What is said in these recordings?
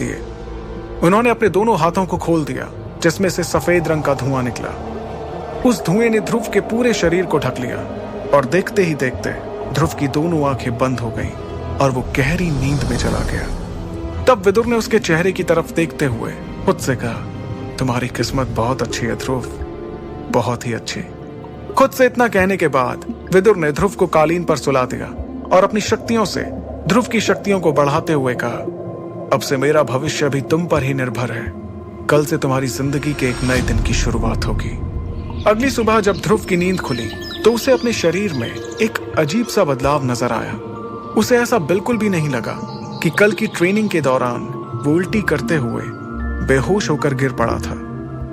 दिए। उन्होंने अपने दोनों हाथों को खोल दिया, जिसमें से सफेद रंग का धुआं निकला। उस धुएं ने ध्रुव के पूरे शरीर को ढक लिया और देखते ही देखते ध्रुव की दोनों आंखें बंद हो गईं और वो गहरी नींद में चला गया। तब विदुर ने उसके चेहरे की तरफ देखते हुए खुद से कहा, तुम्हारी किस्मत बहुत अच्छी है ध्रुव, बहुत ही अच्छी। खुद से इतना कहने के बाद विदुर ने ध्रुव को कालीन पर सुला दिया और अपनी शक्तियों से ध्रुव की शक्तियों को बढ़ाते हुए कहा, अब से मेरा भविष्य भी तुम पर ही निर्भर है। कल से तुम्हारी जिंदगी के एक नए दिन की शुरुआत होगी। अगली सुबह जब ध्रुव की नींद खुली तो उसे अपने शरीर में एक अजीब सा बदलाव नजर आया। उसे ऐसा बिल्कुल भी नहीं लगा कि कल की ट्रेनिंग के दौरान वो उल्टी करते हुए बेहोश होकर गिर पड़ा था।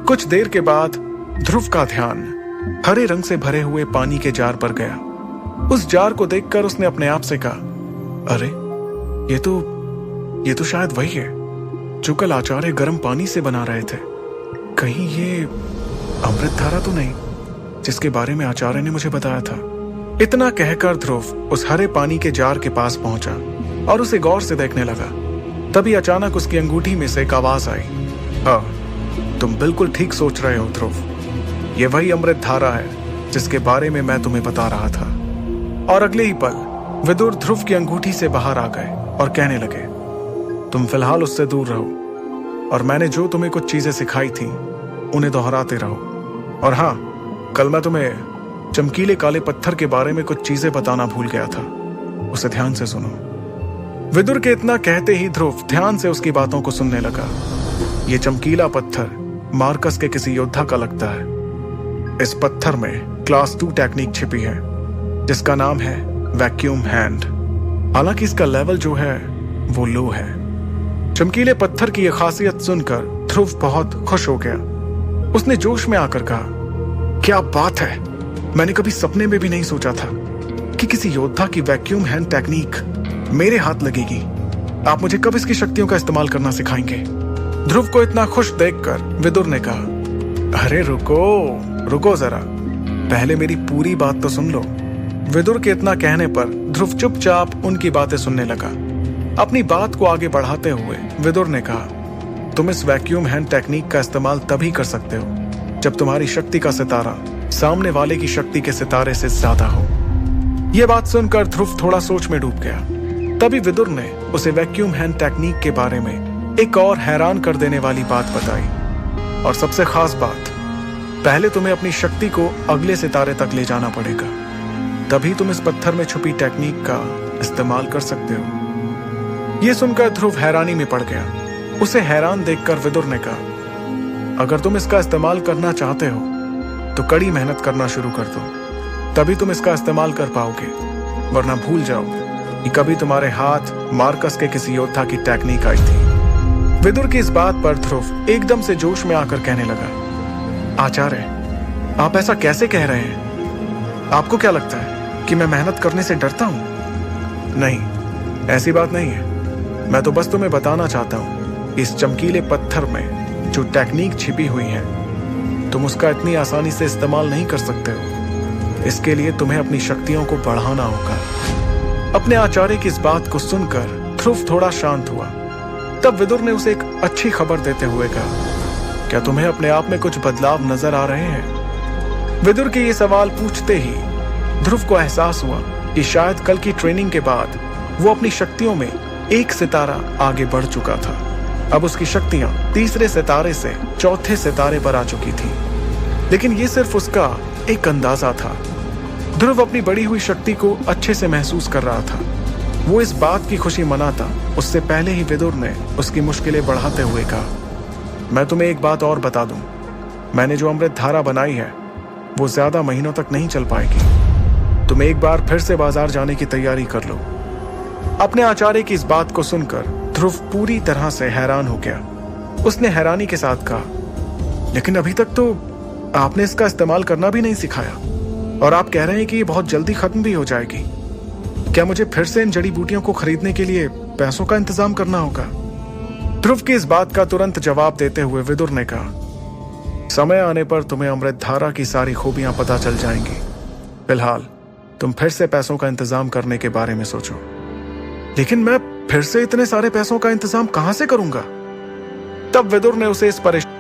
कुछ देर के बाद ध्रुव का ध्यान हरे रंग से भरे हुए पानी के जार पर गया। उस जार को देखकर उसने अपने आप से कहा, अरे ये तो शायद वही है जो कल आचार्य गर्म पानी से बना रहे थे। कहीं ये अमृत धारा तो नहीं जिसके बारे में आचार्य ने मुझे बताया था। इतना कहकर ध्रुव उस हरे पानी के जार के पास पहुंचा और उसे गौर से देखने लगा। तभी अचानक उसकी अंगूठी में से एक आवाज आई, हाँ, तुम बिल्कुल ठीक सोच रहे हो ध्रुव, ये वही अमृत धारा है जिसके बारे में मैं तुम्हें बता रहा था। और अगले ही पल विदुर ध्रुव की अंगूठी से बाहर आ गए और कहने लगे, तुम फिलहाल उससे दूर रहो और मैंने जो तुम्हें कुछ चीजें सिखाई थी उन्हें दोहराते रहो। और हाँ, कल मैं तुम्हें चमकीले काले पत्थर के बारे में कुछ चीजें बताना भूल गया था, उसे ध्यान से सुनो। विदुर के इतना कहते ही ध्रुव ध्यान से उसकी बातों को सुनने लगा। ये चमकीला पत्थर मार्कस के किसी योद्धा का लगता है। इस पत्थर में क्लास 2 टेक्निक छिपी है जिसका नाम है वैक्यूम हैंड। हालांकि इसका लेवल जो है वो लो है। चमकीले पत्थर की यह खासियत सुनकर ध्रुव बहुत खुश हो गया। उसने जोश में आकर कहा, क्या बात है, मैंने कभी सपने में भी नहीं सोचा था कि किसी योद्धा की वैक्यूम हैंड टेक्निक मेरे हाथ लगेगी। आप मुझे कब इसकी शक्तियों का इस्तेमाल करना सिखाएंगे? ध्रुव को इतना खुश देखकर विदुर ने कहा, अरे रुको जरा, पहले मेरी पूरी बात तो सुन लो। विदुर के इतना कहने पर ध्रुव चुपचाप उनकी बातें सुनने लगा। अपनी बात को आगे बढ़ाते हुए विदुर ने कहा, तुम इस वैक्यूम हैंड टेक्निक का इस्तेमाल तभी कर सकते हो जब तुम्हारी शक्ति का सितारा सामने वाले की शक्ति के सितारे से ज्यादा हो। यह बात सुनकर ध्रुव थोड़ा सोच में डूब गया। तभी विदुर ने उसे वैक्यूम हैंड टेक्निक के बारे में एक और हैरान कर देने वाली बात बताई। और सबसे खास बात, पहले तुम्हें अपनी शक्ति को अगले सितारे तक ले जाना पड़ेगा, तभी तुम इस पत्थर में छुपी टेक्निक का इस्तेमाल कर सकते हो। यह सुनकर ध्रुव हैरानी में पड़ गया। उसे हैरान देखकर विदुर ने कहा, अगर तुम इसका इस्तेमाल करना चाहते हो तो कड़ी मेहनत करना शुरू कर दो, तभी तुम इसका इस्तेमाल कर पाओगे, वरना भूल जाओ कि कभी तुम्हारे हाथ मार्कस के किसी योद्धा की टेक्निक आई थी। विदुर की इस बात पर ध्रुव एकदम से जोश में आकर कहने लगा, आचार्य, आप ऐसा कैसे कह रहे हैं? आपको क्या लगता है कि मैं मेहनत करने से डरता हूं? नहीं, ऐसी बात नहीं है। मैं तो बस तुम्हें बताना चाहता हूं, इस चमकीले पत्थर में जो टेक्निक छिपी हुई है तुम उसका इतनी आसानी से इस्तेमाल नहीं कर सकते हो। इसके लिए तुम्हें अपनी शक्तियों को बढ़ाना होगा। अपने आचार्य की इस बात को सुनकर ध्रुव थोड़ा शांत हुआ। तब विदुर ने उसे एक अच्छी खबर देते हुए कहा, क्या तुम्हें अपने आप में कुछ बदलाव नजर आ रहे हैं? विदुर के ये सवाल पूछते ही ध्रुव को एहसास हुआ कि शायद कल की ट्रेनिंग के बाद वो अपनी शक्तियों में एक सितारा आगे बढ़ चुका था। अब उसकी शक्तियां तीसरे सितारे से चौथे सितारे पर आ चुकी थी। लेकिन ये सिर्फ उसका एक अंदाजा था। ध्रुव अपनी बढ़ी हुई शक्ति को अच्छे से महसूस कर रहा था। वो इस बात की खुशी मनाता उससे पहले ही विदुर ने उसकी मुश्किलें बढ़ाते हुए कहा, मैं तुम्हें एक बात और बता दूं, मैंने जो अमृत धारा बनाई है वो ज्यादा महीनों तक नहीं चल पाएगी। तुम एक बार फिर से बाजार जाने की तैयारी कर लो। अपने आचार्य की इस बात को सुनकर ध्रुव पूरी तरह से हैरान हो गया। उसने हैरानी के साथ कहा, लेकिन अभी तक तो आपने इसका इस्तेमाल करना भी नहीं सिखाया और आप कह रहे हैं कि ये बहुत जल्दी खत्म भी हो जाएगी। क्या मुझे फिर से इन जड़ी बूटियों को खरीदने के लिए पैसों का इंतजाम करना होगा? ध्रुव की इस बात का तुरंत जवाब देते हुए विदुर ने कहा, समय आने पर तुम्हें अमृत धारा की सारी खूबियां पता चल जाएंगी। फिलहाल तुम फिर से पैसों का इंतजाम करने के बारे में सोचो। लेकिन मैं फिर से इतने सारे पैसों का इंतजाम कहां से करूंगा? तब विदुर ने उसे इस परेशानी